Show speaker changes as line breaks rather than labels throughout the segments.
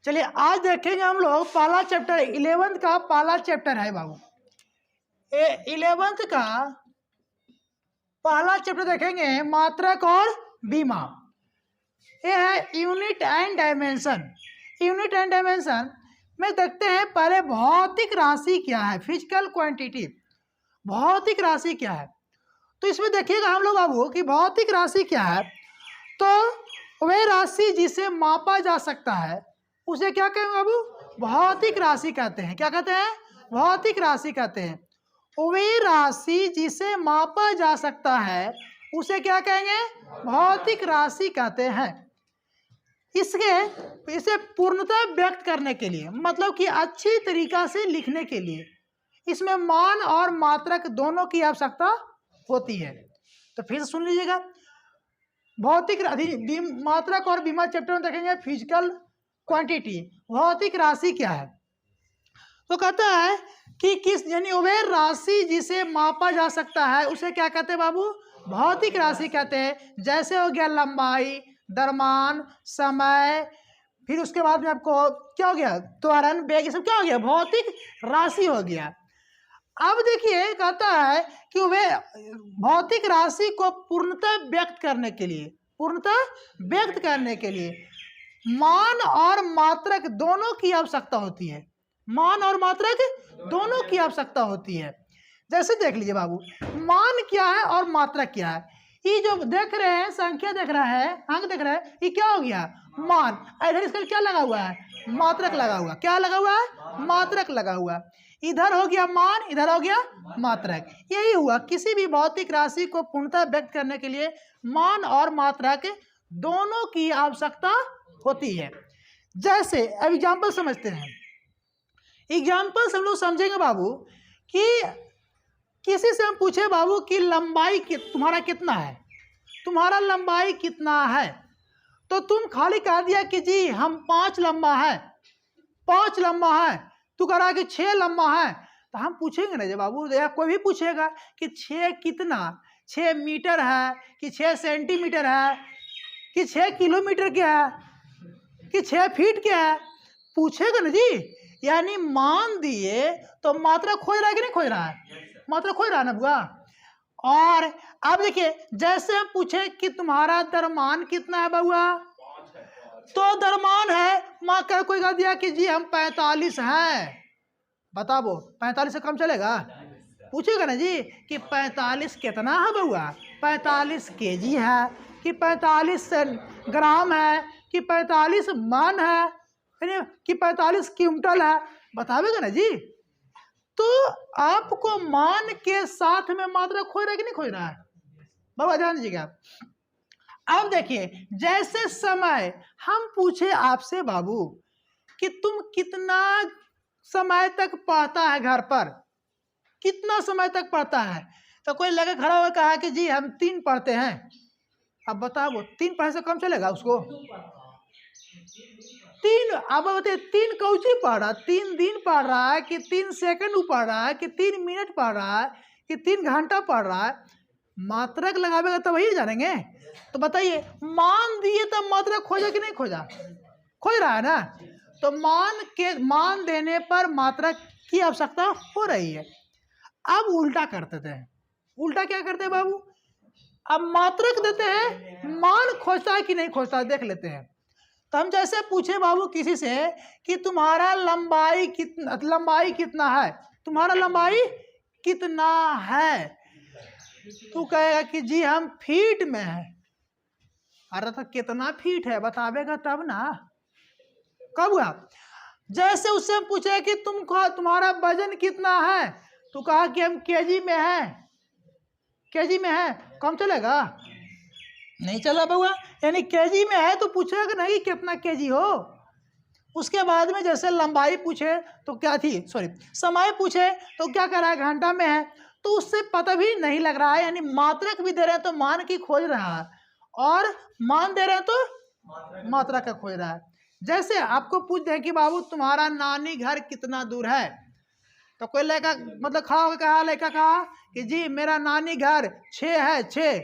चलिए आज देखेंगे हम लोग पहला चैप्टर 11th का पहला चैप्टर है बाबू। 11th का पहला चैप्टर देखेंगे मात्रक और बीमा। ये है unit and dimension. Unit and dimension में देखते हैं पहले भौतिक राशि क्या है, फिजिकल क्वांटिटी। भौतिक राशि क्या है तो इसमें देखिएगा हम लोग बाबू कि भौतिक राशि क्या है। तो वह राशि जिसे मापा जा सकता है उसे क्या कहेंगे बाबू, भौतिक राशि कहते हैं। क्या कहते हैं, भौतिक राशि कहते हैं। वह राशि जिसे मापा जा सकता है उसे क्या कहेंगे, भौतिक राशि कहते हैं। इसे पूर्णतः व्यक्त करने के लिए, मतलब कि अच्छी तरीका से लिखने के लिए इसमें मान और मात्रक दोनों की आवश्यकता होती है। तो फिर सुन लीजिएगा, भौतिक मात्रक और बीमा चैप्टर में देखेंगे फिजिकल क्वांटिटी, भौतिक राशि क्या है। तो कहता है कि किस यानी वह राशि जिसे मापा जा सकता है उसे क्या कहते हैं बाबू, भौतिक राशि कहते हैं। जैसे हो गया लंबाई, द्रव्यमान, समय, फिर उसके बाद में आपको क्या हो गया, त्वरण, वेग, ये सब क्या हो गया, भौतिक राशि हो गया। अब देखिए कहता है कि वह भौतिक राशि को पूर्णतः व्यक्त करने के लिए, पूर्णतः व्यक्त करने के लिए मान और मात्रक दोनों की आवश्यकता होती है। मान और मात्रक दोनों की आवश्यकता होती है। जैसे देख लीजिए बाबू, मान क्या है और मात्रक क्या है। ये जो देख रहे हैं, संख्या देख रहा है, अंक देख रहा है, ये क्या हो गया, मान। इधर इसका क्या लगा हुआ है, मात्रक लगा हुआ। क्या लगा हुआ है, मात्रक लगा हुआ। इधर हो गया मान, इधर हो गया मात्रक। यही हुआ, किसी भी भौतिक राशि को पूर्णतः व्यक्त करने के लिए मान और मात्रक दोनों की आवश्यकता होती है। जैसे अब एग्जाम्पल समझते हैं। एग्जाम्पल से हम लोग समझेंगे बाबू कि किसी से हम पूछे बाबू कि लंबाई तुम्हारा कितना है, तुम्हारा लंबाई कितना है, तो तुम खाली कह दिया कि जी हम 5 लंबा है, 5 लंबा है। तू कह रहा है कि 6 लंबा है, तो हम पूछेंगे ना जब बाबू, या कोई भी पूछेगा कि 6 कितना, 6 मीटर है कि 6 सेंटीमीटर है कि 6 किलोमीटर क्या है कि 6 फीट क्या है, पूछेगा ना जी। यानी मान दिए तो मात्रा खोज रहा है कि नहीं खोज रहा है, मात्रा खोज रहा है ना बुआ। और अब देखिए, जैसे हम पूछे कि तुम्हारा द्रव्यमान कितना है बउआ, तो द्रव्यमान है, माँ कह कोई कह दिया कि जी हम 45 है, बताओ 45 से कम चलेगा। पूछेगा ना जी कि 45 कितना है बउआ, 45 केजी है कि 45 ग्राम है कि 45 मन है कि 45 क्विंटल है, बतावेगा ना जी। तो आपको मान के साथ में मात्रा खोज रहा है कि नहीं खोज रहा है, बाबा जान लीजिएगा। अब देखिए, जैसे समय हम पूछे आपसे बाबू कि तुम कितना समय तक पढ़ता है घर पर, कितना समय तक पढ़ता है, तो कोई लगे खड़ा हुआ कहा कि जी हम 3 पढ़ते हैं। अब बताओ 3 पढ़ने से कम चलेगा उसको, 3। अब बताइए 3 कौची पढ़ रहा है, 3 दिन पढ़ रहा है कि 3 सेकंड पढ़ रहा है कि 3 मिनट पढ़ रहा है कि 3 घंटा पढ़ रहा है, मात्रक लगावेगा तो वही जानेंगे। तो बताइए, मान दिए तो मात्रक खोजा कि नहीं खोजा, खोज रहा है ना। तो मान देने पर मात्रक की आवश्यकता हो रही है। अब उल्टा करते थे, उल्टा क्या करते हैं बाबू, अब मात्रक देते हैं, मान खोजता है कि नहीं खोजता देख लेते हैं। तो हम जैसे पूछे बाबू किसी से कि तुम्हारा लंबाई कितना है, तुम्हारा लंबाई कितना है, तू कहेगा कि जी हम फीट में है। अरे तो कितना फीट है बतावेगा तब ना, कब हुआ। जैसे उससे हम पूछे कि तुम्हारा वजन कितना है, तो कहा कि हम केजी में है, केजी में है, कम चलेगा, नहीं चला बउआ। यानी केजी में है तो पूछेगा नहीं कितना केजी हो। उसके बाद में जैसे लंबाई पूछे तो क्या थी, सॉरी समय पूछे तो क्या कर रहा है, घंटा में है, तो उससे पता भी नहीं लग रहा है। यानी मात्रक भी दे रहे हैं तो मान की खोज रहा है, और मान दे रहे हैं तो मात्रा का खोज रहा है। जैसे आपको पूछ दे कि बाबू तुम्हारा नानी घर कितना दूर है, तो कोई लड़का मतलब खड़ा होकर कहा, लड़का कहा कि जी मेरा नानी घर 6 है, 6।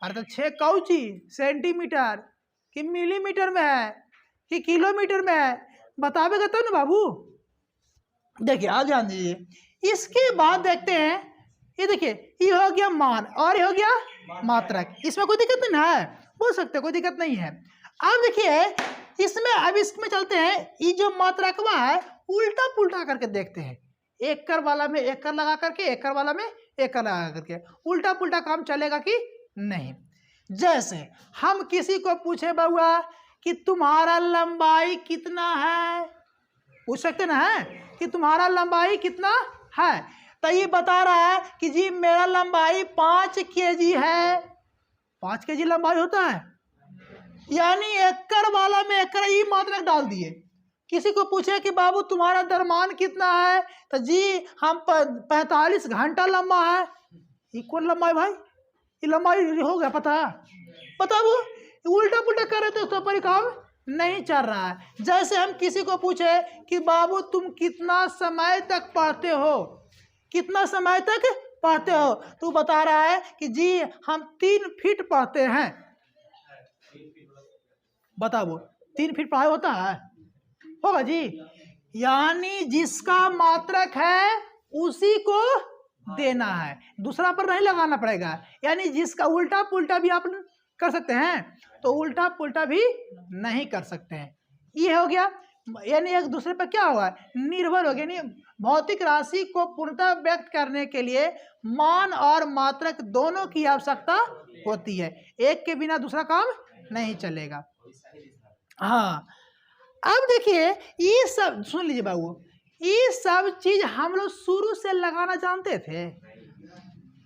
अरे तो 6 कौची, सेंटीमीटर कि मिलीमीटर में है, कि किलोमीटर में है, बतावेगा तब ना बाबू। देखिए आप ध्यान दीजिए। इसके बाद देखते हैं, ये देखिए ये हो गया मान और ये हो गया मात्रक। इसमें कोई दिक्कत नहीं है, बोल सकते कोई दिक्कत नहीं है। अब देखिए इसमें, अब इसमें चलते हैं, ये जो मात्रकवा है उल्टा पुल्टा करके देखते हैं। एक कर वाला में एक कर लगा करके, एक कर वाला में एक कर लगा करके, उल्टा पुल्टा काम चलेगा कि नहीं। जैसे हम किसी को पूछे बउआ कि तुम्हारा लंबाई कितना है, पूछ सकते ना है कि तुम्हारा लंबाई कितना है, तो ये बता रहा है कि जी मेरा लंबाई 5 kg है। 5 kg लंबाई होता है, यानी एकड़ वाला में एकड़ ही मात्रक डाल दिए। किसी को पूछे कि बाबू तुम्हारा द्रव्यमान कितना है, तो जी हम 45 घंटा लंबा है। ये कौन लंबाई भाई, ये लंबाई हो गया पता वो उल्टा पुल्टा कर रहे थे, उस पर काम नहीं चल रहा है। जैसे हम किसी को पूछे कि बाबू तुम कितना समय तक पढ़ते हो, कितना समय तक पढ़ते हो, तो बता रहा है कि जी हम 3 फीट पढ़ते हैं। बताओ 3 फीट पढ़ाई होता है, होगा जी। यानी जिसका मात्रक है उसी को देना है, दूसरा पर नहीं लगाना पड़ेगा। यानी जिसका उल्टा पुल्टा भी आप कर सकते हैं, तो उल्टा पुल्टा भी नहीं कर सकते हैं। ये हो गया, यानी एक दूसरे पर क्या होगा, निर्भर हो गया। यानी भौतिक राशि को पूर्णतः व्यक्त करने के लिए मान और मात्रक दोनों की आवश्यकता होती है, एक के बिना दूसरा काम नहीं चलेगा। हाँ अब देखिए ये सब सुन लीजिए बाबू, ये सब चीज हम लोग शुरू से लगाना जानते थे।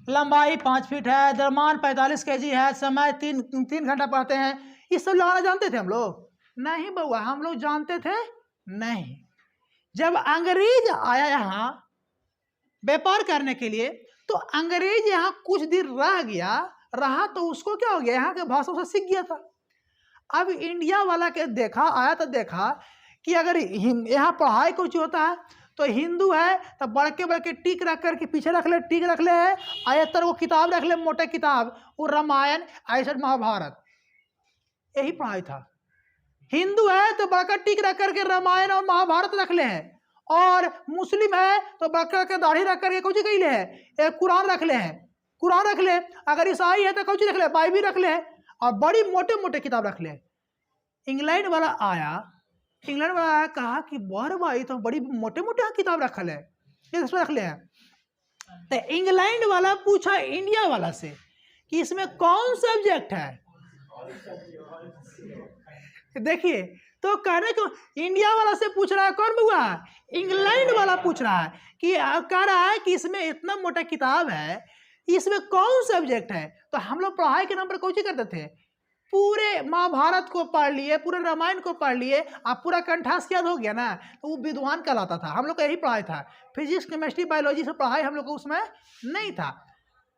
लंबाई 5 फीट है, द्रव्यमान 45 kg है, समय 3 घंटा पढ़ते हैं, ये सब लगाना जानते थे हम लोग? नहीं बउआ, हम लोग जानते थे नहीं। जब अंग्रेज आया यहाँ व्यापार करने के लिए, तो अंग्रेज यहाँ कुछ दिन रहा तो उसको क्या हो गया, यहाँ के भाषा से सीख गया था। अब इंडिया वाला के आया तो देखा कि अगर यहाँ पढ़ाई कुछ होता है तो हिंदू है तो बड़के बड़के टिक रख करके पीछे रख ले, टिक रख ले है, आयतर वो किताब रख ले, मोटे किताब, वो रामायण ऐसा महाभारत, यही पढ़ाई था। हिंदू है तो बड़का टिक रख करके रामायण और महाभारत रख ले है, और मुस्लिम है तो बड़का के दाढ़ी रख करके कुछ कही ले है, एक कुरान रख ले है, कुरान रख ले। अगर ईसाई है तो कुछ रख ले, बाइबिल रख ले, और बड़ी मोटे मोटे किताब रख ले। इंग्लैंड वाला आया, कहा कि बार भाई तो बड़ी मोटे मोटे किताब रखल है, इसमें रख ले हैं। तो इंग्लैंड वाला पूछा इंडिया वाला से कि इसमें कौन सब्जेक्ट है। देखिए तो कहने को इंडिया वाला से पूछ रहा है, कौन हुआ, इंग्लैंड वाला पूछ रहा है कि कह रहा है कि इसमें इतना मोटा किताब है, इसमें कौन सब्जेक्ट है। तो हम लोग पढ़ाई के नाम पर कुछ करते थे, पूरे महाभारत को पढ़ लिए, पूरे रामायण को पढ़ लिए, आप पूरा कंठास याद हो गया ना, तो वो विद्वान कहलाता था। हम लोग का यही पढ़ाई था, फिजिक्स केमिस्ट्री बायोलॉजी से पढ़ाई हम लोग को उसमें नहीं था।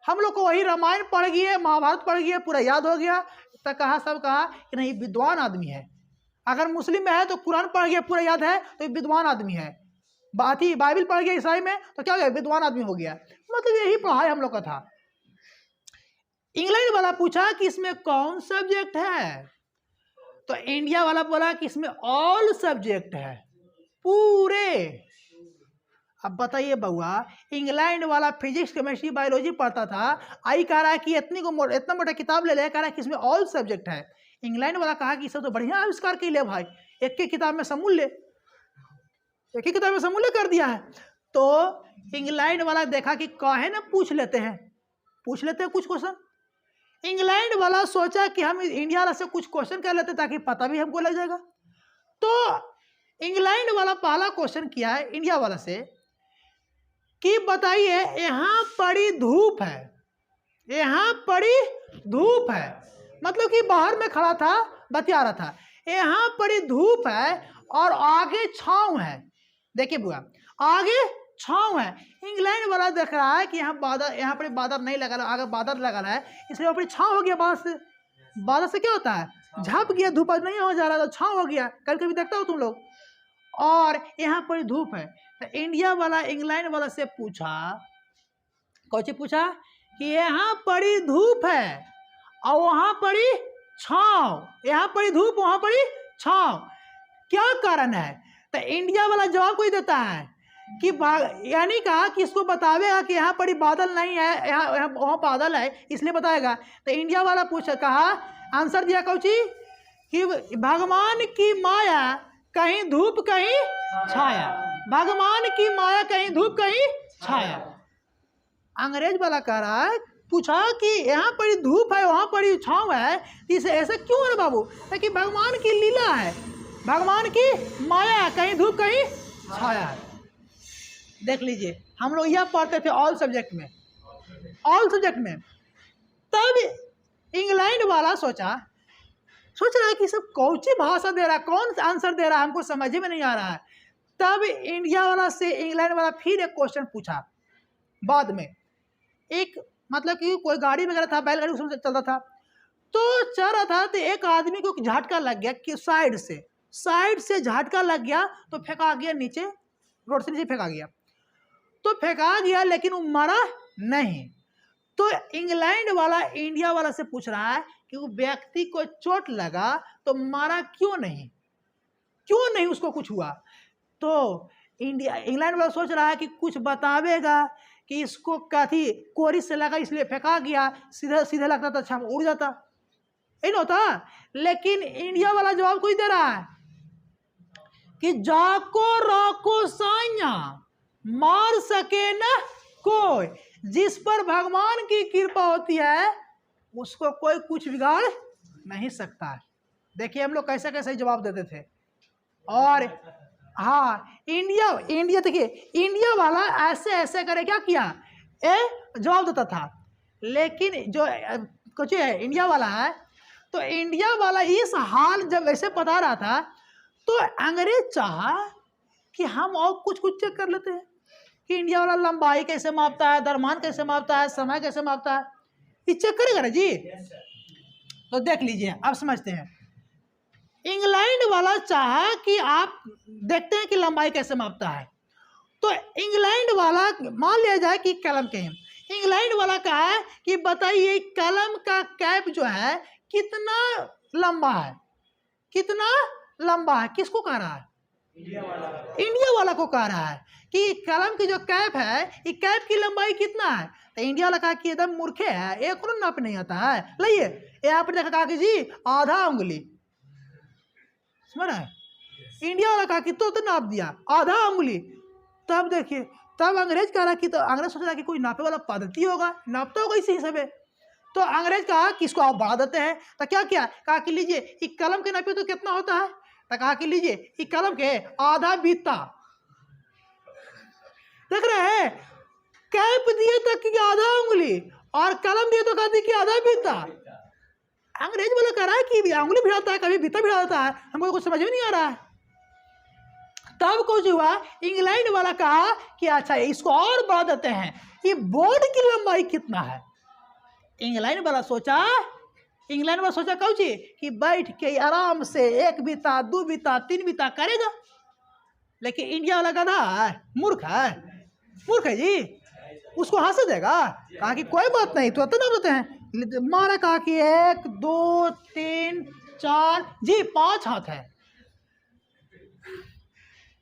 हम लोग को वही रामायण पढ़ गए, महाभारत पढ़ गए, पूरा याद हो गया। तो सब कहा कि नहीं विद्वान आदमी है। अगर मुस्लिम में है तो कुरान पढ़ गया, पूरा याद है, तो विद्वान आदमी है। बाइबिल पढ़ गया ईसाई में तो क्या हो गया, विद्वान आदमी हो गया। मतलब यही पढ़ाई हम लोग का था। इंग्लैंड वाला पूछा कि इसमें कौन सब्जेक्ट है, तो इंडिया वाला बोला कि इसमें ऑल सब्जेक्ट है, पूरे। अब बताइए बउआ, इंग्लैंड वाला फिजिक्स केमिस्ट्री बायोलॉजी पढ़ता था, आई कह रहा है कि इतना मोटा किताब ले कह रहा है कि इसमें ऑल सब्जेक्ट है। इंग्लैंड वाला कहा कि सब तो बढ़िया आविष्कार के लिए भाई, एक ही किताब में समूल्य, एक ही किताब में समूल्य कर दिया है। तो इंग्लैंड वाला देखा कि कहे ना पूछ लेते हैं कुछ क्वेश्चन। इंग्लैंड वाला सोचा कि हम इंडिया वाला से कुछ क्वेश्चन कर लेते ताकि पता भी हमको लग जाएगा। तो इंग्लैंड वाला पहला क्वेश्चन किया है इंडिया वाला से कि बताइए यहाँ पड़ी धूप है, यहाँ पड़ी धूप है, मतलब कि बाहर में खड़ा था, बतिया रहा था, यहाँ पड़ी धूप है और आगे छांव है। देखिए बुआ, आगे छांव है। इंग्लैंड वाला देख रहा है कि यहाँ बादल, यहाँ पर बादल नहीं लगा, आगे बादल लगा है, इसलिए वहाँ पर छांव हो गया। बादल से क्या होता है, झप गया, धूप नहीं हो जा रहा तो छांव हो गया। कभी कभी देखता हो तुम लोग। और यहाँ पर धूप है, तो इंडिया वाला इंग्लैंड वाला से पूछा, कौन पूछा कि यहाँ पड़ी धूप है और वहाँ पड़ी छांव, यहाँ पड़ी धूप वहाँ पड़ी छांव, क्या कारण है? तो इंडिया वाला जवाब कोई देता है कि यानी कहा कि इसको बतावेगा कि यहाँ पर बादल नहीं है, यहाँ वहाँ बादल है इसलिए बताएगा। तो इंडिया वाला कहा आंसर दिया कौची कि भगवान की माया कहीं धूप कहीं छाया, भगवान की माया कहीं धूप कहीं छाया। अंग्रेज वाला कह रहा है, पूछा कि यहाँ पर धूप है वहाँ पर छाँव है, इसे ऐसा क्यों है बाबू? कि भगवान की लीला है, भगवान की माया कहीं धूप कहीं छाया है। देख लीजिए हम लोग यह पढ़ते थे ऑल सब्जेक्ट में, ऑल सब्जेक्ट में। तब इंग्लैंड वाला सोच रहा है कि सब कौन सी भाषा दे रहा है, कौन आंसर दे रहा है, हमको समझ में नहीं आ रहा है। तब इंडिया वाला से इंग्लैंड वाला फिर एक क्वेश्चन पूछा बाद में। एक मतलब कि कोई गाड़ी वगैरह था, बैलगाड़ी उसमें चलता था, तो चल रहा था तो एक आदमी को झटका लग गया कि साइड से झटका लग गया, तो फेंका गया नीचे, रोड से नीचे फेंका गया। तो फेंका गया लेकिन वो मरा नहीं। तो इंग्लैंड वाला इंडिया वाला से पूछ रहा है कि वो व्यक्ति को चोट लगा तो मारा क्यों नहीं उसको कुछ हुआ? तो इंग्लैंड वाला सोच रहा है कि कुछ बतावेगा कि इसको कथी कोरी से लगा इसलिए फेंका गया, सीधे लगता तो अच्छा उड़ जाता, नहीं होता। लेकिन इंडिया वाला जवाब कोई दे रहा है कि जाको राको साइया मार सके न कोई, जिस पर भगवान की कृपा होती है उसको कोई कुछ बिगाड़ नहीं सकता है। देखिए हम लोग कैसे कैसे जवाब देते थे। और हाँ इंडिया देखिए इंडिया वाला ऐसे करे क्या किया जवाब देता था। लेकिन जो कुछ है इंडिया वाला है, तो इंडिया वाला इस हाल जब ऐसे बता रहा था तो अंग्रेज चाहा कि हम और कुछ चेक कर लेते हैं कि इंडिया वाला लंबाई कैसे मापता है, द्रव्यमान कैसे मापता है, समय कैसे मापता है, ये चेक करेगा ना जी। तो देख लीजिए अब समझते हैं। इंग्लैंड वाला चाहा कि आप देखते हैं कि लंबाई कैसे मापता है। तो इंग्लैंड वाला मान लिया जाए कि कलम के, इंग्लैंड वाला कहा है कि बताइए कलम का कैप जो है कितना लंबा है, कितना लंबा है, किसको कह रहा है? इंडिया वाला को कह रहा है कि कलम की जो कैप है ये कैप की लंबाई कितना है। तो इंडिया वाला कहा कि एकदम मूर्खे है, एक को नाप नहीं आता है। लाइए यहाँ पर देखा कहा कि जी आधा उंगली, समझ रहे हैं? इंडिया वाला कहा कि तो नाप दिया आधा उंगली। तब देखिए तब अंग्रेज कह रहा कि, तो अंग्रेज सोच रहा कि कोई नापे वाला पद्धति होगा, नापता होगा इसी हिसाब से। तो अंग्रेज कहा कि इसको आप बढ़ा देते हैं। तो क्या किया, कहा कि लीजिए एक कलम के नापे तो कितना होता है, तो कहा कि लीजिए एक कलम के आधा बीता। देख रहे हैं कैप दिए तक कि आधा उंगली और कलम दिए तो कहते कि आधा बीता। अंग्रेज वाला कह रहा है कि उंगली भिड़ाता है, कभी बीता भिड़ाता है, हमको कुछ समझ में नहीं आ रहा है। तब कुछ हुआ, इंग्लैंड वाला कहा कि अच्छा इसको और बढ़ा देते हैं, ये बोर्ड की लंबाई कितना है। इंग्लैंड वाला सोचा कौची कि बैठ के आराम से एक बीता, दो बीता, तीन बीता करेगा। लेकिन इंडिया वाला गधा है, मूर्ख है जी, उसको हंस देगा। कहा कि कोई बात नहीं, तो ना बोलते हैं मारा। कहा कि 1 2 3 4 जी 5 हाथ है,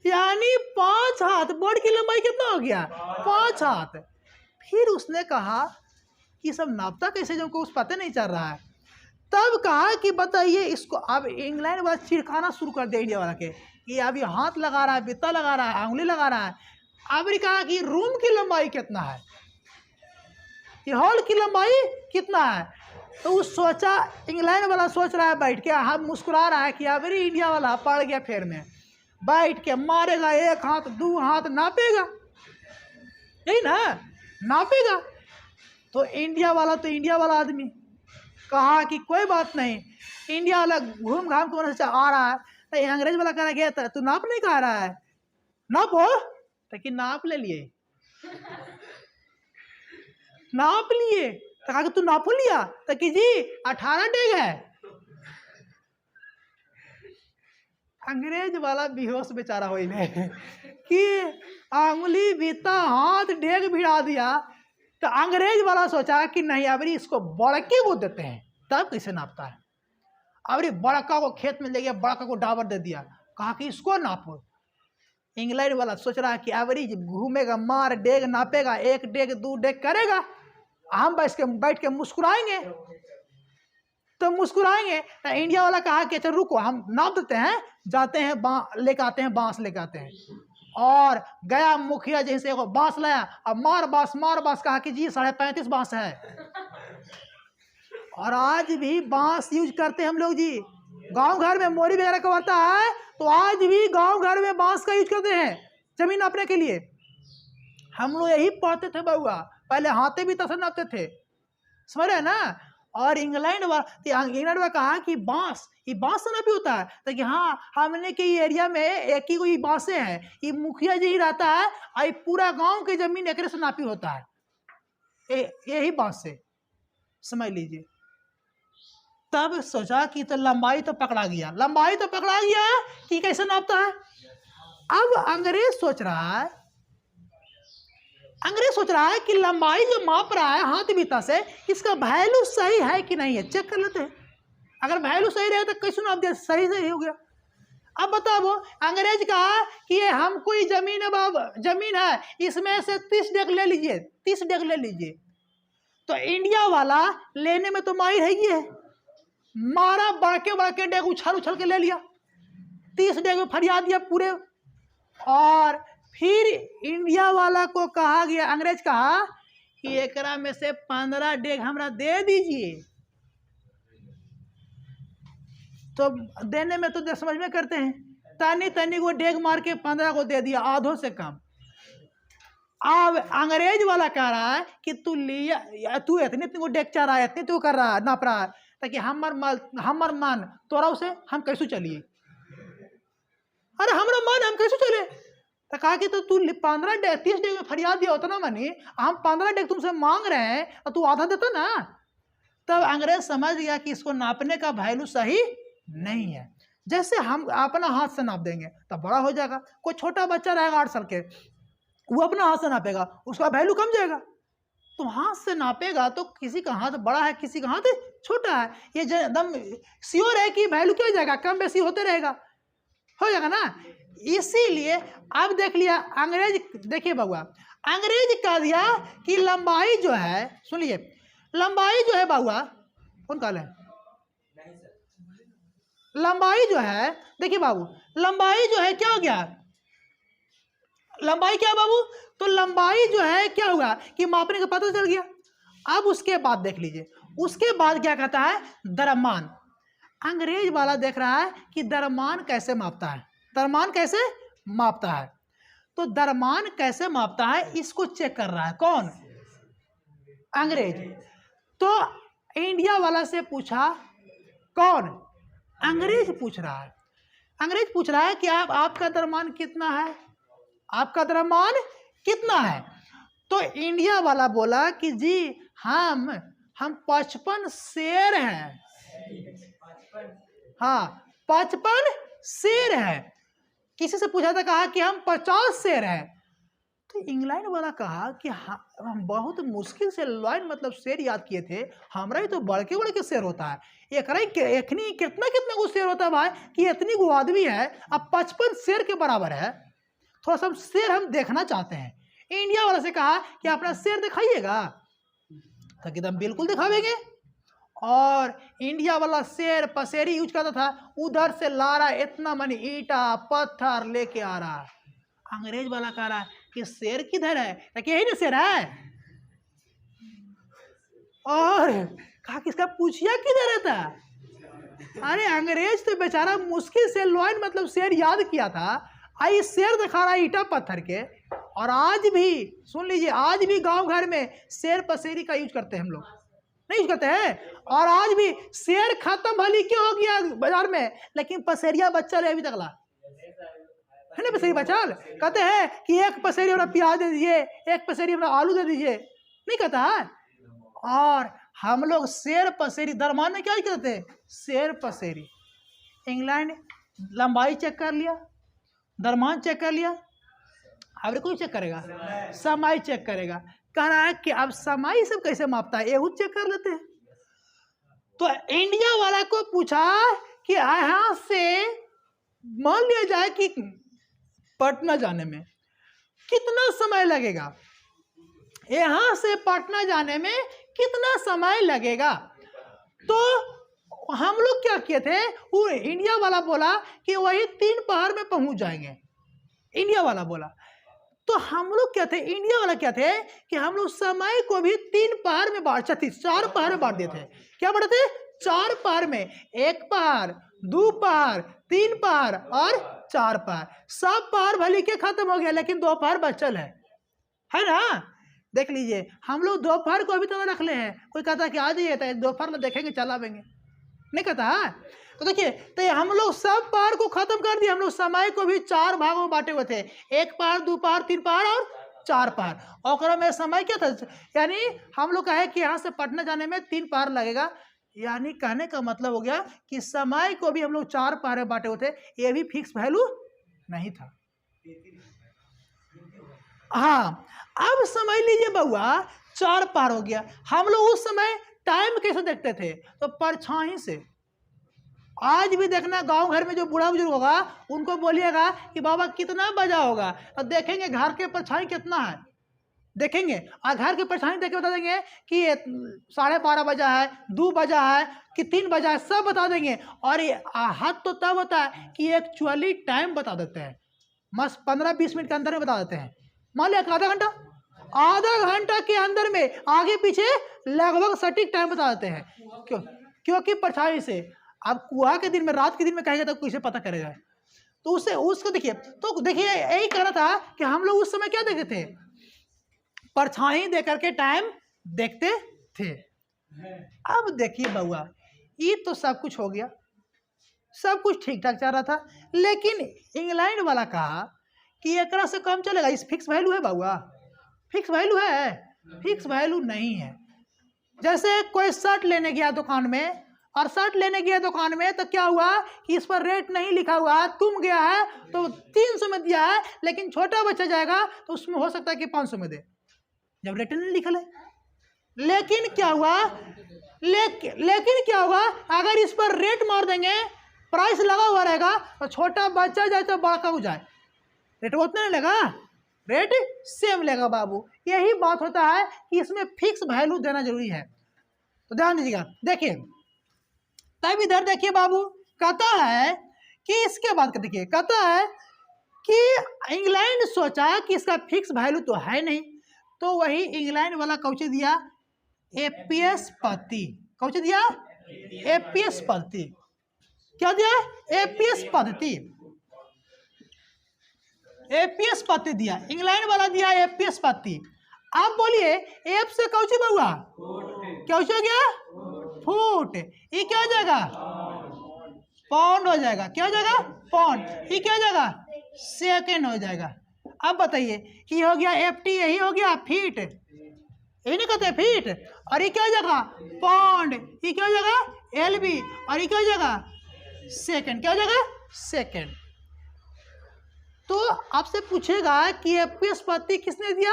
यानी 5 हाथ। बोर्ड की लंबाई कितना हो गया? 5 हाथ। फिर उसने कहा कि सब नापता कैसे, जब को उस पता नहीं चल रहा है। तब कहा कि बताइए इसको। अब इंग्लैंड वाला चिढ़काना शुरू कर दिया इंडिया वाला के कि अब ये हाथ लगा रहा है, बित्ता लगा रहा है, उंगली लगा रहा है। अब कहा कि रूम की लंबाई कितना है, ये हॉल की लंबाई कितना है। तो उस सोचा इंग्लैंड वाला सोच रहा है बैठ के, हम मुस्कुरा रहा है कि अब इंडिया वाला पड़ गया फेर में, बैठ के मारेगा, 1 हाथ 2 हाथ नापेगा, यही ना नापेगा। तो इंडिया वाला आदमी कहा कि कोई बात नहीं, इंडिया वाला घूम घाम के वहाँ से आ रहा है। तो अंग्रेज वाला कहना गया था तू नाप नहीं कह रहा है, नापो। तो कि नाप ले लिए, नाप लिए। तो कहा कि तू नाप लिया? तो कि जी 18 डेग है। अंग्रेज वाला बेहोश बेचारा हो कि उंगली बीता, हाथ डेग भिड़ा दिया। तो अंग्रेज वाला सोचा कि नहीं अब इसको बड़के को देते हैं, तब कैसे नापता है। अब बड़का को खेत में ले गया, बड़का को डाबर दे दिया, कहा कि इसको नापो। इंग्लैंड वाला सोच रहा है कि एवरेज घूमेगा, मार डेग नापेगा, 1 डेग 2 डेग करेगा, हम बैठ के मुस्कुराएंगे। तो मुस्कुराएंगे तो इंडिया वाला कहा कि चल रुको हम नाप देते हैं, जाते हैं लेके आते हैं, बांस लेके आते हैं। और गया मुखिया जैसे एगो बांस लाया, अब मार बांस कहा कि जी 35.5 बांस है। और आज भी बांस यूज करते हैं हम लोग जी, गांव घर में मोरी वगैरह कमाता है तो आज भी गांव घर में बांस का यूज करते हैं जमीन नापने के लिए। हम लोग यही पढ़ते थे बउआ, पहले हाथे भी तसे नापते थे, समझ रहे हैं ना। और इंग्लैंड वाला कहा कि बांस, ये बांस से नापी होता है, तो कि हाँ हमने के एरिया में एक ही कोई बांसे हैं, ये मुखिया जी ही रहता है और पूरा गांव की जमीन एक से नापी होता है यही बांस से, समझ लीजिए। तब सोचा कि तो लंबाई तो पकड़ा गया कि कैसे नापता है। अब अंग्रेज सोच रहा है कि लंबाई जो माप रहा है हाथ बीता से, इसका वैल्यू सही है कि नहीं है, चेक कर लेते हैं। अगर वैल्यू सही रहे तो कैसे नाप दिया, सही हो गया। अब बताओ, अंग्रेज कहा कि ये हमको ही जमीन है, इसमें से 30 डेग ले लीजिए। तो इंडिया वाला लेने में तो माहिर है, ये मारा, बड़के डेग उछल के ले लिया, 30 डेग में फरिया दिया पूरे। और फिर इंडिया वाला को कहा गया, अंग्रेज कहा कि एकरा में से 15 डेग हमरा दे दीजिए। तो देने में तो समझ में करते हैं, तनी को डेग मार के 15 को दे दिया, आधों से कम। अब अंग्रेज वाला कह रहा है कि तू इतने को डेग चाह रहा है, इतने तू कर रहा है, नाप रहा है, ताकि हमर मान तोरा उसे हम कैसे चलिए, अरे हमारा मान हम कैसे चले। तो कहा कि तो तू 15 डेग 30 डेग में फरियाद दिया होता ना मनी, हम 15 डेग तुमसे मांग रहे हैं और तू आधा देता ना। तब अंग्रेज समझ गया कि इसको नापने का वैल्यू सही नहीं है। जैसे हम अपना हाथ से नाप देंगे तब बड़ा हो जाएगा, कोई छोटा बच्चा रहेगा 8 साल के, वो अपना हाथ से नापेगा, उसका वैल्यू कम जाएगा। तो हाथ से नापेगा तो किसी का हाथ बड़ा है, किसी का हाथ छोटा है, ये एकदम श्योर है कि वैल्यू क्या हो जाएगा, कम बेसी होते रहेगा, हो जाएगा ना। इसीलिए अब देख लिया अंग्रेज, देखिए बउआ, अंग्रेज कह दिया कि लंबाई जो है, सुनिए, लंबाई जो है बउआ, कौन कह रहे हैं, लंबाई जो है, देखिए बाबू, लंबाई जो है क्या हो गया, लंबाई क्या बाबू, तो लंबाई जो है क्या होगा कि मापने का पता चल गया। अब उसके बाद देख लीजिए, उसके बाद क्या कहता है, द्रव्यमान। अंग्रेज वाला देख रहा है कि द्रव्यमान कैसे मापता है, तो द्रव्यमान कैसे मापता है इसको चेक कर रहा है, कौन, अंग्रेज। तो इंडिया वाला से पूछा, कौन, अंग्रेज पूछ रहा है कि आपका द्रव्यमान कितना है, तो इंडिया वाला बोला कि जी हम 55 शेर हैं, हाँ 55 शेर हैं। किसी से पूछा था, कहा कि हम 50 शेर हैं। तो इंग्लैंड वाला कहा कि हम बहुत मुश्किल से लाइन मतलब शेर याद किए थे, हमारा ही तो बड़के शेर होता है, एखनी कितना को शेर होता है भाई, कि इतनी गो आदमी है, अब 55 शेर के बराबर है, थोड़ा सा शेर हम देखना चाहते हैं। इंडिया वाला से कहा कि अपना शेर दिखाइएगा, तो एकदम बिल्कुल दिखावेंगे। और इंडिया वाला शेर पसेरी यूज करता था, उधर से ला रहा है इतना मनी ईटा पत्थर लेके आ रहा है। अंग्रेज वाला कह रहा है कि शेर किधर है, यही ना शेर है, और कहा कि इसका पूछिया किधर रहता है। अरे अंग्रेज तो बेचारा मुश्किल से लाइन मतलब शेर याद किया था, आई शेर दिखा रहा है ईटा पत्थर के। और आज भी सुन लीजिए, आज भी गांव घर में शेर पसेरी का यूज करते हैं, हम लोग नहीं यूज करते हैं। और आज भी शेर खत्म भली क्यों हो गया बाजार में, लेकिन पसेरिया बच्चा ले अभी तक ला है ना, पसेरी बच्चा कहते हैं कि एक पसेरी अपना प्याज दे दीजिए, एक पसेरी अपना आलू दे दीजिए, नहीं कहता है। और हम लोग शेर पसेरी दरमान में क्या करते हैं, शेर पसेरी। इंग्लैंड लंबाई चेक कर लिया, दरमान चेक कर लिया, अब कोई चेक करेगा, समाई चेक करेगा। कह रहा है कि अब समाई सब कैसे मापता है, ये चेक कर लेते हैं। तो इंडिया वाला को पूछा कि यहाँ से मान लिया जाए कि पटना जाने में कितना समय लगेगा, यहां से पटना जाने में कितना समय लगेगा। तो हम लोग क्या किए थे, वो इंडिया वाला बोला कि वही 3 पहर में पहुंच जाएंगे, इंडिया वाला बोला। तो हम लोग क्या थे, इंडिया वाला क्या थे कि हम लोग समय को भी 3 पहर में बांट, 4 पहर में बांट दिए थे। क्या बढ़ते, 4 पहर में, 1 पहर, 2 पहर, 3 पहर और 4 पहर। सब पहर भले के खत्म हो गया, लेकिन 2 पहर बचल है ना। देख लीजिए, हम लोग दोपहर को अभी तो रख ले हैं। कोई कहता है कि आ जाइए, तो दोपहर में देखेंगे चलावेंगे, नहीं कहता है। तो देखिए, तो हम लोग सब पहर को खत्म कर दिए। हम लोग समय को भी 4 भागों में बांटे हुए थे, 1 पहर, 2 पहर, 3 पहर और 4 पहर। और में समय क्या था, यानी हम लोग कहे कि यहाँ से पटना जाने में 3 पहर लगेगा। यानी कहने का मतलब हो गया कि समय को भी हम लोग 4 पहर में बांटे हुए थे। ये भी फिक्स वैल्यू नहीं था। हाँ, अब समझ लीजिए बउआ, 4 पहर हो गया। हम लोग उस समय टाइम कैसे देखते थे, तो परछाई से। आज भी देखना, गांव घर में जो बूढ़ा बुजुर्ग होगा उनको बोलिएगा कि बाबा कितना बजा होगा, और देखेंगे घर के परछाई कितना है, देखेंगे। और घर के परछाई देख के बता देंगे कि 12:30 बजा है, 2 बजा है कि 3 बजा है, सब बता देंगे। और ये हाथ तो तब होता है कि एक्चुअली टाइम बता देते हैं, मस्त 15-20 मिनट के अंदर में बता देते हैं। मान लिया आधा घंटा के अंदर में आगे पीछे लगभग सटीक टाइम बता देते हैं। क्योंकि परछाई से। अब कुआ के दिन में, रात के दिन में कहेगा तो कैसे पता करेगा। तो उसको देखिए, तो देखिए यही कहना था कि हम लोग उस समय क्या देखते थे, परछाई दे करके टाइम देखते थे। अब देखिए बउआ, ये तो सब कुछ हो गया, सब कुछ ठीक ठाक चल रहा था। लेकिन इंग्लैंड वाला कहा कि एकरा से कम चलेगा। इस फिक्स वैल्यू है बउआ, फिक्स वैल्यू है, फिक्स वैल्यू नहीं है। जैसे कोई शर्ट लेने गया दुकान में, और शर्ट लेने गया दुकान में, तो क्या हुआ कि इस पर रेट नहीं लिखा हुआ है, तुम गया है तो 300 में दिया है, लेकिन छोटा बच्चा जाएगा तो उसमें हो सकता है कि 500 में दे, जब रेट नहीं लिखा है। लेकिन क्या हुआ, लेकिन क्या हुआ, अगर इस पर रेट मार देंगे, प्राइस लगा हुआ रहेगा, तो छोटा बच्चा जाए तो बड़ा हो जाए, रेट उतना नहीं लगा, रेट सेम लेगा बाबू। यही बात होता है कि इसमें फिक्स वैल्यू देना जरूरी है। तो ध्यान दीजिएगा। देखिए, तब इधर देखिए बाबू, कहता है कि इसके बाद देखिए, कहता है कि इंग्लैंड सोचा कि इसका फिक्स वैल्यू तो है नहीं, तो वही इंग्लैंड वाला कौची दिया, एपीएस पद्धति। कौची दिया, एपीएस पद्धति। क्या दिया, एपीएस पद्धति, एपीएस पद्धति दिया, इंग्लैंड वाला दिया एपीएस पद्धति। आप बोलिए, एप से कौची बउआ, क्या हो गया, फुट। ये क्या हो जाएगा, पाउंड हो जाएगा। क्या हो जाएगा, पाउंड। ये क्या हो जाएगा, सेकंड हो जाएगा। अब बताइए, ये हो गया एफटी, यही हो गया फीट, यही नहीं कहते फीट। और ये क्या हो जाएगा, पाउंड। ये क्या हो जाएगा, एलबी। और ये क्या हो जाएगा, सेकंड। क्या हो जाएगा, सेकंड। तो आपसे पूछेगा कि एपीएस पद्धति किसने दिया,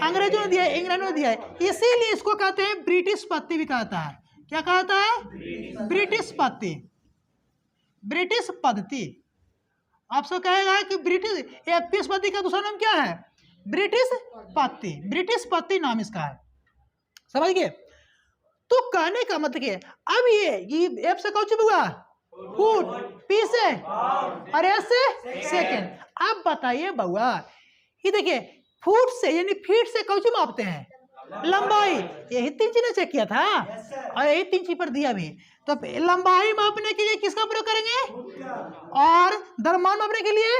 अंग्रेजों ने दिया, इंग्लैंड ने दिया है। इसीलिए इसको कहते हैं ब्रिटिश पद्धति भी कहता है। क्या कहता है, ब्रिटिश पद्धति, ब्रिटिश पद्धति। आपसे कहेगा कि ब्रिटिश, एपीएस पद्धति का दूसरा नाम क्या है, ब्रिटिश पद्धति, ब्रिटिश पद्धति नाम इसका है, समझ गए। तो कहने का मतलब है, अब ये एफ से कौन हुआ, फुट, पी से और एस से सेकंड। अब बताइए बउआ, ये देखिए, फुट से यानी फीट से कौन मापते हैं, लंबाई। यही 3 चीजें चेक किया था और यही 3 चीज पर दिया भी। तो लंबाई मापने के लिए किसका प्रयोग करेंगे, और द्रव्यमान मापने के लिए,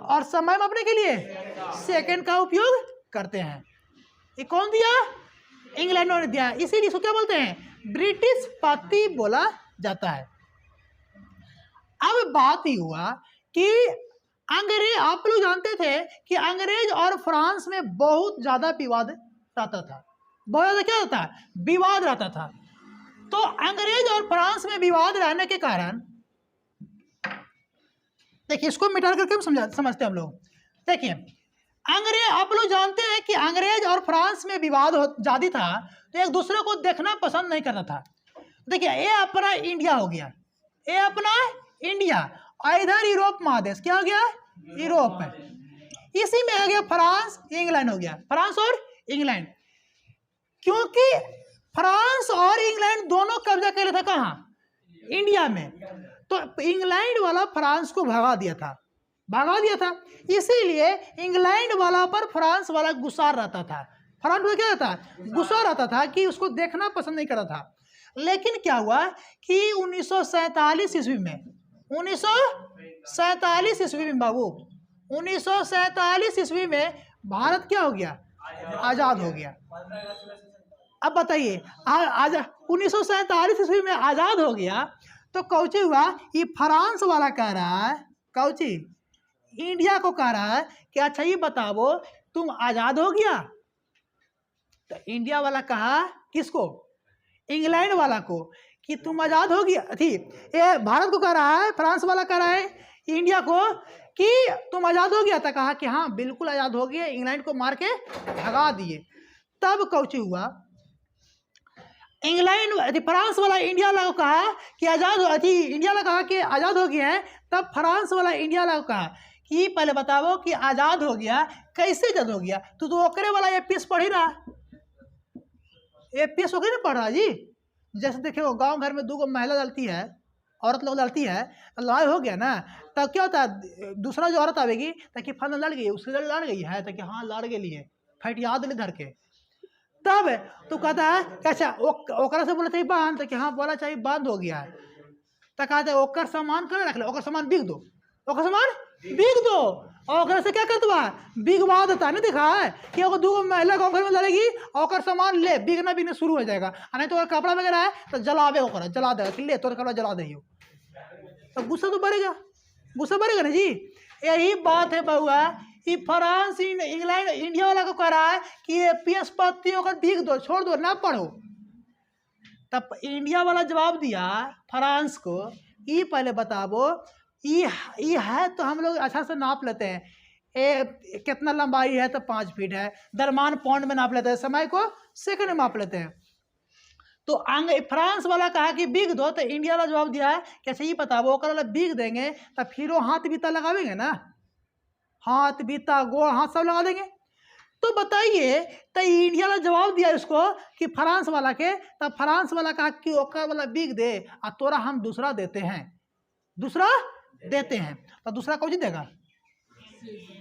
और समय मापने के लिए सेकंड का उपयोग करते हैं। ये कौन दिया, इंग्लैंड ने दिया, इसीलिए इसको क्या बोलते हैं, ब्रिटिश पद्धति बोला जाता है। अब बात ही हुआ कि अंग्रेज, आप लोग जानते थे कि अंग्रेज और फ्रांस में बहुत ज्यादा विवाद रहता था, बहुत ज्यादा क्या रहता है, विवाद रहता था। तो अंग्रेज और फ्रांस में विवाद रहने के कारण, देखिए इसको मिटा करके हम समझते हैं हम लोग। देखिए अंग्रेज, आप लोग जानते हैं कि अंग्रेज और फ्रांस में विवाद ज्यादा था, तो एक दूसरे को देखना पसंद नहीं करता था। देखिए ये अपना इंडिया हो गया, ये अपना इंडिया, और इधर यूरोप महादेश, क्या हो गया, यूरोप है। इसी में आ गया फ्रांस, इंग्लैंड हो गया, फ्रांस और इंग्लैंड। क्योंकि फ्रांस और इंग्लैंड दोनों कब्जा कर लिया था कहाँ, इंडिया में, तो इंग्लैंड वाला फ्रांस को भगा दिया था, इसीलिए इंग्लैंड वाला पर फ्रांस वाला गुस्सा रहता था। फ्रांस में क्या रहता, गुस्सा रहता था कि उसको देखना पसंद नहीं करता था। लेकिन क्या हुआ कि 1947 ईस्वी में, 1947 ईस्वी में बाबू, 1947 ईस्वी में भारत क्या हो गया, आजाद हो गया। अब बताइए, आज 1947 ईस्वी में आजाद हो गया, तो कौची हुआ, ये फ्रांस वाला कह रहा है, कौची, इंडिया को कह रहा है कि अच्छा ये बताओ तुम आजाद हो गया। तो इंडिया वाला कहा किसको, इंग्लैंड वाला को, कि तुम आजाद हो गया थी। ये भारत को कह रहा है, फ्रांस वाला कह रहा है इंडिया को कि तुम आजाद हो गया था। कहा कि हाँ बिल्कुल आजाद हो गया, इंग्लैंड को मार के भगा दिए। तब कौची हुआ, इंग्लैंड फ्रांस वाला इंडिया वाला को कहा कि आजाद हो, इंडिया वाला कहा कि आजाद हो गया है। तब फ्रांस वाला इंडिया वाला को कहा कि पहले बताओ कि आजाद हो गया, कैसे आजाद हो गया, तू तो ओकरे वाला एपीएस पढ़ ही रहा, एपीएस ओकरे पढ़ रहा जी। जैसे देखिए गांव घर में 2 महिला डालती है, औरत लोग डालती है, लड़ाई हो गया ना, तब क्या होता है, दूसरा जो औरत आवेगी ताकि फल लड़ गई, उससे लड़ गई है, ताकि हाँ लड़ गई है, फाइट याद ले धर के। तब तो कहता है अच्छा ओकरा से बोला चाहिए बांध, तो कि हाँ बोला चाहिए बांध हो गया है। तो कहते हैं ओकर सामान कर रख ले, ओकर सामान बिक दो, ओकर सामान बिक दो, और ओकरा से क्या करता बिकवा देता, नहीं दिखा है कि अगर 2 महिला गाँव घर में लड़ेगी, ओकर सामान ले, बिकना शुरू हो जाएगा। नहीं तो कपड़ा वगैरह है तो जलावे, ओकरा जला देगा कि ले तोर कपड़ा जला दे, तो गुस्सा तो बढ़ेगा, गुस्सा बढ़ेगा ना जी। यही बात है बहुआ, कि फ्रांस इंग्लैंड इंडिया वाला को कह रहा है कि एपीएस पत्ती होकर बिक दो, छोड़ दो, ना पढ़ो। तब इंडिया वाला जवाब दिया फ्रांस को, ये पहले बताओ ये है तो हम लोग अच्छा से नाप लेते हैं, कितना लंबाई है तो 5 फीट है, दरमान पौंड में नाप लेते हैं, समय को सेकंड में माप लेते हैं। तो फ्रांस वाला कहा कि बिक दो, तो इंडिया वाला जवाब दिया है कैसे ये बताओ, ओकर वाला बिक देंगे तो फिर वो हाथ बीता लगावेंगे ना, हाथ बीता गोड़ हाथ सब लगा देंगे। तो बताइए, तो इंडिया वाला जवाब दिया इसको कि फ्रांस वाला के, तब फ्रांस वाला कहा कि ओकर वाला बिक दे और तोरा हम दूसरा देते हैं, दूसरा देते हैं। तो दूसरा कौन देगा,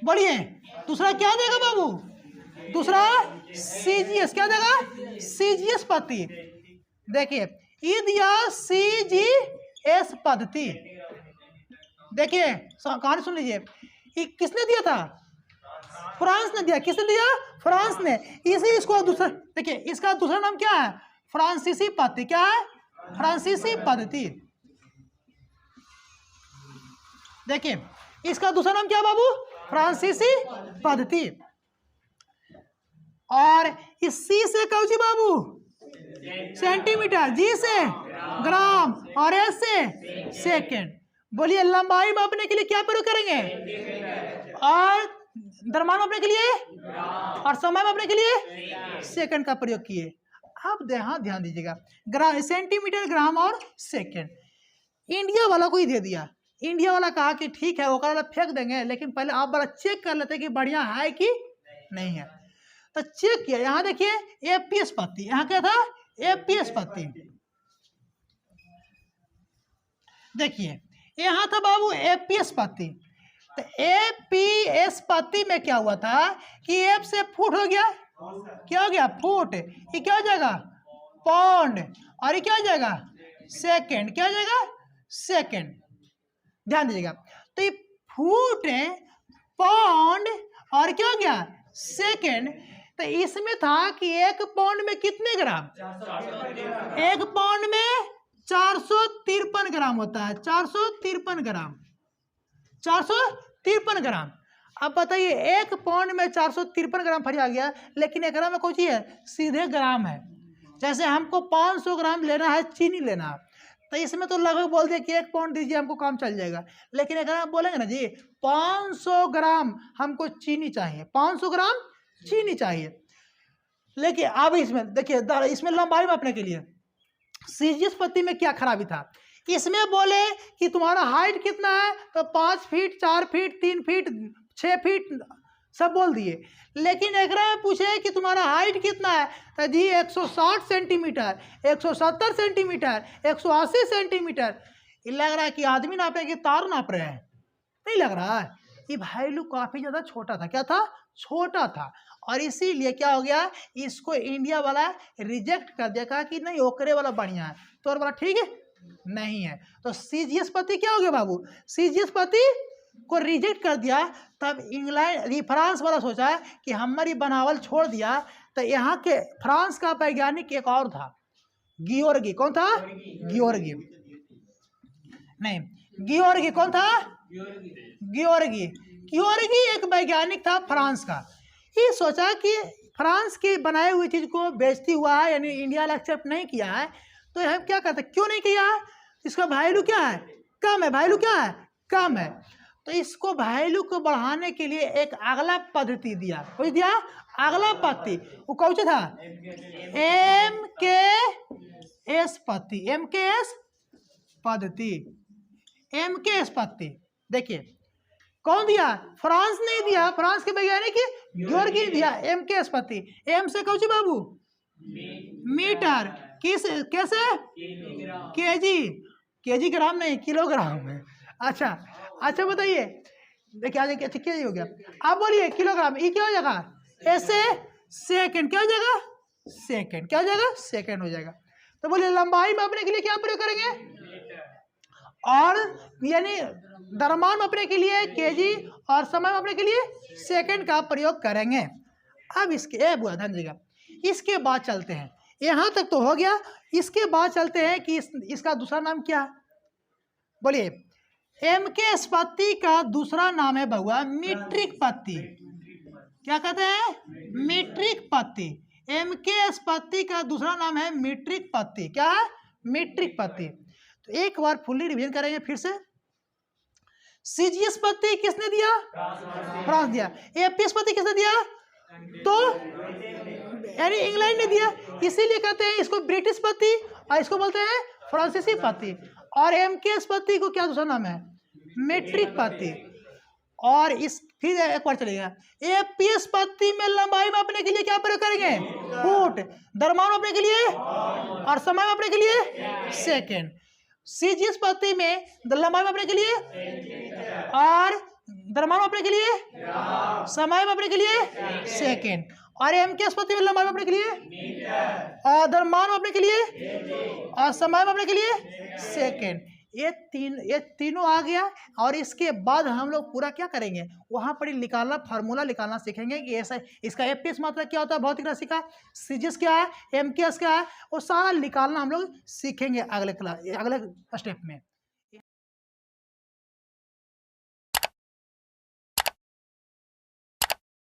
बढ़िए, दूसरा क्या देगा बाबू, दूसरा सीजीएस, क्या देगा, सीजीएस पद्धति। देखिए ये दिया सीजीएस पद्धति, देखिए कहानी सुन लीजिए, ये किसने दिया था, फ्रांस ने दिया। किसने दिया, फ्रांस ने। इसी इसको दूसरा देखिए, इसका दूसरा नाम क्या है, फ्रांसीसी पद्धति। क्या है, फ्रांसीसी पद्धति। देखिए इसका दूसरा नाम क्या है बाबू, फ्रांसीसी पद्धति। और इस सी से कौची बाबू, सेंटीमीटर, जी से ग्राम, और एस से सेकंड। बोलिए लंबाई मापने के लिए क्या प्रयोग करेंगे, और द्रव्यमान मापने के लिए, और समय मापने के लिए सेकंड का प्रयोग किए। अब ध्यान दीजिएगा, ग्राम, सेंटीमीटर, ग्राम और सेकंड। इंडिया वाला को ही दे दिया। इंडिया वाला कहा कि ठीक है ओकर वाला फेंक देंगे, लेकिन पहले आप बड़ा चेक कर लेते कि बढ़िया है कि नहीं है। तो चेक किया, यहाँ देखिए एपीएस पद्धति, यहाँ क्या था, एपीएस पद्धति। देखिए यहाँ था बाबू एपीएस पद्धति। तो एपीएस पद्धति में क्या हुआ था कि एप से फुट हो गया, क्या हो गया, फुट, ये क्या हो जाएगा, पाउंड, और ये क्या हो जाएगा, सेकंड, क्या हो जाएगा, सेकंड। ध्यान दीजिएगा, तो ये फुट, पाउंड और क्या हो गया, सेकंड। तो इसमें था कि 1 पाउंड में कितने ग्राम, 1 पाउंड में 453 ग्राम होता है, 453 ग्राम, 453 ग्राम। अब बताइए 1 पाउंड में 453 ग्राम फरिया गया, लेकिन एक ग्राम में कौन सी है, सीधे ग्राम है। जैसे हमको 500 ग्राम लेना है चीनी लेना, तो इसमें तो लगभग बोल दिया कि 1 पाउंड दीजिए हमको काम चल जाएगा। लेकिन एक ग्राम बोलेंगे ना जी 500 ग्राम हमको चीनी चाहिए, 500 ग्राम चीनी चाहिए। लेकिन अब इसमें देखिए, इसमें लंबाई मापने के लिए सीजीएस पद्धति में क्या खराबी था, इसमें बोले कि तुम्हारा हाइट कितना है, तो 5 फीट, 4 फीट, 3 फीट, 6 फीट सब बोल दिए। लेकिन एकरा में पूछे कि तुम्हारा हाइट कितना है, तो जी 160 सेंटीमीटर, 170 सेंटीमीटर, 180 सेंटीमीटर। ये लग रहा है कि आदमी नापे कि तार नाप रहे हैं, नहीं लग रहा है। ये वैल्यू काफ़ी ज़्यादा छोटा था। क्या था? छोटा था। और इसीलिए क्या हो गया, इसको इंडिया वाला रिजेक्ट कर दिया, कहा कि नहीं ओकरे वाला बढ़िया है, तोर वाला ठीक है नहीं है। तो सीजीएस पति क्या हो गया बाबू, सीजीएस पति को रिजेक्ट कर दिया। तब इंग्लैंड फ्रांस वाला सोचा कि हमारी बनावल छोड़ दिया। तो यहाँ के फ्रांस का वैज्ञानिक एक और था, गियोर्गी। कौन था? गियोर्गी नहीं, गियोर्गी कौन था? गियोर्गी। गियोर्गी एक वैज्ञानिक था फ्रांस का। ये सोचा कि फ्रांस के बनाए हुई चीज को बेइज्जती हुआ है, यानी इंडिया वाला एक्सेप्ट नहीं किया है, तो हम क्या करते, क्यों नहीं किया है? इसका वैल्यू क्या है? कम है। वैल्यू क्या है? कम है। तो इसको वैल्यू को बढ़ाने के लिए एक अगला पद्धति दिया। कोई दिया? अगला पद्धति। वो कौन सा था? MKS पद्धति। MKS पद्धति। MKS पद्धति। देखिए कौन दिया? फ्रांस नहीं दिया, फ्रांस के वैज्ञानिक गियोर्गी दिया। MKS पद्धति। एम से कौन सी बाबू? मीटर। किस कैसे? केजी। केजी ग्राम नहीं, किलोग्राम है। अच्छा अच्छा बताइए, देखिए आ जाएगा। क्या हो गया? आप बोलिए किलोग्राम। ये क्या हो जाएगा? ऐसे सेकंड। क्या हो जाएगा? सेकंड। क्या हो जाएगा? सेकंड हो जाएगा। तो बोलिए लंबाई मापने के लिए क्या प्रयोग करेंगे? और यानी द्रव्यमान मापने के लिए केजी और समय मापने के लिए सेकंड का प्रयोग करेंगे। अब इसके ध्यान दीजिएगा, इसके बाद चलते हैं, यहाँ तक तो हो गया। इसके बाद चलते हैं कि इसका दूसरा नाम क्या है? बोलिए। MKS पद्धति का दूसरा नाम है बहुआ मीट्रिक पद्धति। क्या कहते हैं? मीट्रिक पद्धति। MKS पद्धति का दूसरा नाम है मीट्रिक पद्धति। क्या है? मीट्रिक पद्धति। तो एक बार फुल्ली रिवीजन करेंगे फिर से। सीजीएस पद्धति किसने दिया? फ्रांस दिया। एपीएस पद्धति किसने दिया? तो यानी इंग्लैंड ने दिया। इसीलिए कहते हैं इसको ब्रिटिश पद्धति और इसको बोलते हैं फ्रांसीसी पद्धति। और MKS पद्धति को क्या दूसरा नाम है? मीट्रिक पद्धति। और इस फिर एक बार चलेगा। एपीएस पद्धति में लंबाई मापने के लिए क्या प्रयोग करेंगे? फुट। द्रव्यमान मापने के लिए और समय मापने के लिए सेकंड। सीजीएस पद्धति में लंबाई मापने के लिए और द्रव्यमान मापने के लिए, समय मापने के लिए सेकंड। और MKS पद्धति में लंबाई मापने के लिए और द्रव्यमान मापने के लिए और समय मापने के लिए सेकंड। ये तीनों आ गया। और इसके बाद हम लोग पूरा क्या करेंगे, वहाँ पर निकालना, फार्मूला निकालना सीखेंगे कि ऐसा इसका एपीएस मात्रा क्या होता है, भौतिक राशि का, सीजीएस क्या है, MKS क्या है, वो सारा निकालना हम लोग सीखेंगे अगले स्टेप में।